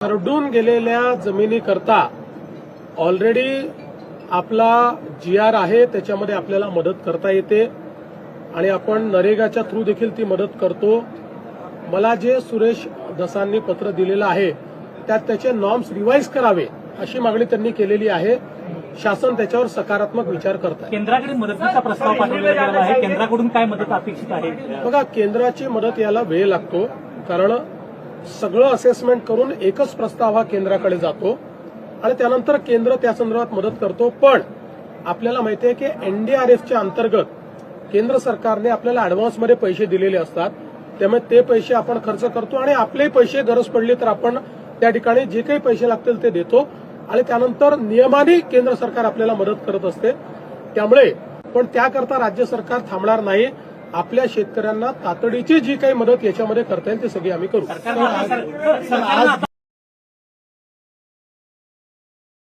खरडून गेलेल्या जमिनीकरता ऑलरेडी आपला GR आहे, त्याच्यामध्ये आपल्याला मदत करता येते आणि आपण नरेगाच्या थ्रू देखील ती मदत करतो. मला जे सुरेश धसांनी पत्र दिलेलं आहे त्यात त्याचे नॉर्म्स रिवाईज करावे अशी मागणी त्यांनी केलेली आहे. शासन त्याच्यावर सकारात्मक विचार करत आहे. केंद्राकडे मदतीचा प्रस्ताव पाठवलेला गेला आहे. केंद्राकडून काय मदत अपेक्षित आहे? बघा, केंद्राची मदत याला वेळ लागतो, कारण सगळं असेसमेंट करून एकच प्रस्ताव हा केंद्राकडे जातो आणि त्यानंतर केंद्र त्या संदर्भात मदत करतो. पण आपल्याला माहिती आहे की NDRFच्या अंतर्गत केंद्र सरकारने आपल्याला अॅडव्हान्समध्ये पैसे दिलेले असतात, त्यामुळे ते पैसे आपण खर्च करतो आणि आपले पैसे गरज पडली तर आपण त्या ठिकाणी जे काही पैसे लागतील ते देतो आणि त्यानंतर नियमाने केंद्र सरकार आपल्याला मदत करत असते. त्यामुळे पण त्याकरता राज्य सरकार थांबणार नाही. आपल्या शेतकऱ्यांना तातडीची जी काही मदत याच्यामध्ये करता येईल ती सगळी आम्ही करू.